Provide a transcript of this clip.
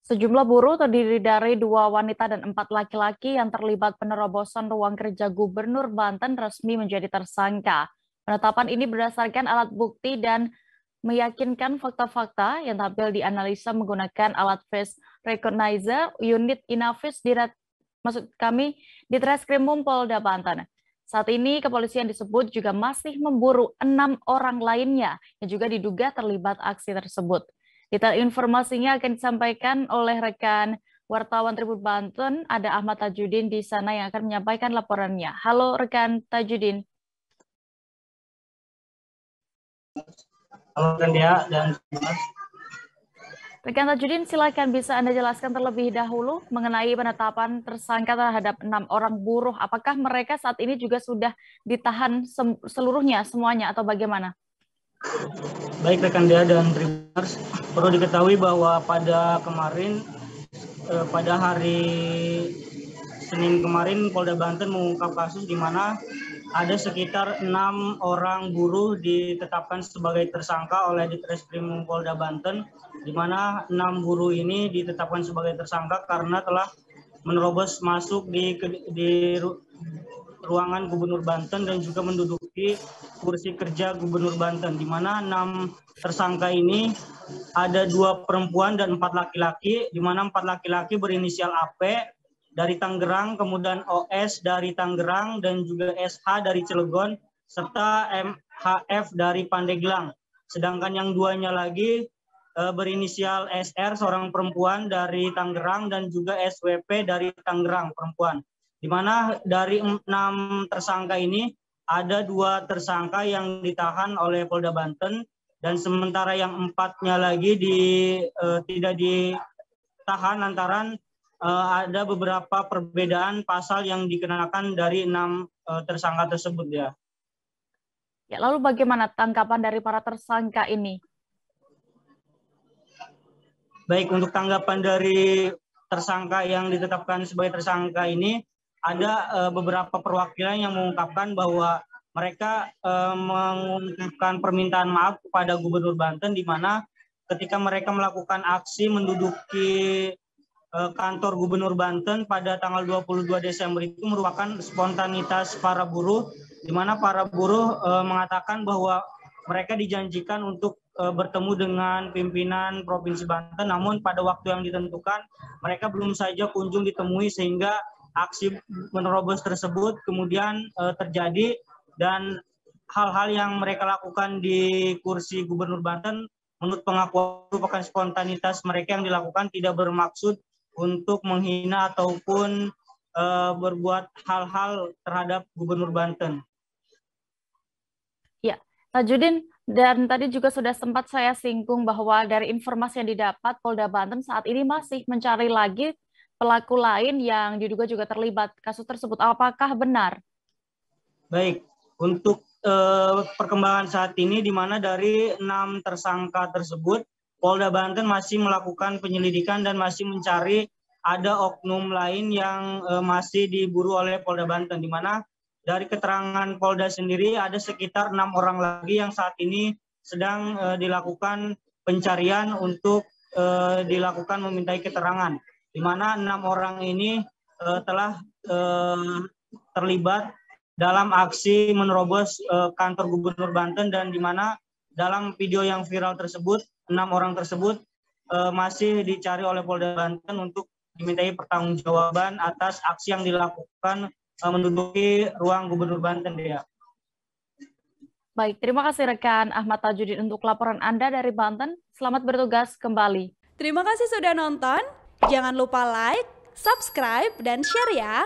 Sejumlah buruh terdiri dari 2 wanita dan 4 laki-laki yang terlibat penerobosan ruang kerja Gubernur Banten resmi menjadi tersangka. Penetapan ini berdasarkan alat bukti dan meyakinkan fakta-fakta yang tampil dianalisa menggunakan alat face recognizer unit Inavis di Treskrimum Polda Banten. Saat ini kepolisian disebut juga masih memburu 6 orang lainnya yang juga diduga terlibat aksi tersebut. Detail informasinya akan disampaikan oleh rekan wartawan Tribun Banten, ada Ahmad Tajudin di sana yang akan menyampaikan laporannya. Halo rekan Tajudin. Halo Rendia dan rekan Tajudin, silakan bisa Anda jelaskan terlebih dahulu mengenai penetapan tersangka terhadap 6 orang buruh. Apakah mereka saat ini juga sudah ditahan seluruhnya, semuanya, atau bagaimana? Baik rekan Dea dan Tribuners, perlu diketahui bahwa pada kemarin, pada hari Senin kemarin, Polda Banten mengungkap kasus di mana ada sekitar 6 orang buruh ditetapkan sebagai tersangka oleh Ditreskrimum Polda Banten, di mana 6 buruh ini ditetapkan sebagai tersangka karena telah menerobos masuk di ruangan Gubernur Banten dan juga menduduki kursi kerja Gubernur Banten, di mana 6 tersangka ini ada 2 perempuan dan 4 laki-laki, di mana 4 laki-laki berinisial AP dari Tangerang, kemudian OS dari Tangerang, dan juga SH dari Cilegon, serta MHF dari Pandeglang. Sedangkan yang 2-nya lagi berinisial SR, seorang perempuan dari Tangerang, dan juga SWP dari Tangerang, perempuan. Di mana dari 6 tersangka ini ada 2 tersangka yang ditahan oleh Polda Banten, dan sementara yang 4-nya lagi tidak ditahan lantaran ada beberapa perbedaan pasal yang dikenakan dari 6 tersangka tersebut ya. Ya, lalu bagaimana tanggapan dari para tersangka ini? Baik, untuk tanggapan dari tersangka yang ditetapkan sebagai tersangka ini, ada beberapa perwakilan yang mengungkapkan bahwa mereka mengungkapkan permintaan maaf kepada Gubernur Banten, di mana ketika mereka melakukan aksi menduduki kantor Gubernur Banten pada tanggal 22 Desember itu merupakan spontanitas para buruh, di mana para buruh mengatakan bahwa mereka dijanjikan untuk bertemu dengan pimpinan Provinsi Banten, namun pada waktu yang ditentukan mereka belum saja kunjung ditemui, sehingga aksi menerobos tersebut kemudian terjadi, dan hal-hal yang mereka lakukan di kursi Gubernur Banten menurut pengakuan merupakan spontanitas mereka yang dilakukan, tidak bermaksud untuk menghina ataupun berbuat hal-hal terhadap Gubernur Banten. Ya, Tajudin, dan tadi juga sudah sempat saya singgung bahwa dari informasi yang didapat, Polda Banten saat ini masih mencari lagi pelaku lain yang diduga juga terlibat kasus tersebut. Apakah benar? Baik, untuk perkembangan saat ini, di mana dari 6 tersangka tersebut, Polda Banten masih melakukan penyelidikan dan masih mencari ada oknum lain yang masih diburu oleh Polda Banten, di mana dari keterangan Polda sendiri ada sekitar 6 orang lagi yang saat ini sedang dilakukan pencarian untuk dilakukan memintai keterangan, di mana 6 orang ini telah terlibat dalam aksi menerobos kantor Gubernur Banten, dan di mana dalam video yang viral tersebut 6 orang tersebut masih dicari oleh Polda Banten untuk dimintai pertanggungjawaban atas aksi yang dilakukan menduduki ruang Gubernur Banten dia. Baik, terima kasih rekan Ahmad Tajudin untuk laporan Anda dari Banten. Selamat bertugas kembali. Terima kasih sudah nonton. Jangan lupa like, subscribe, dan share ya.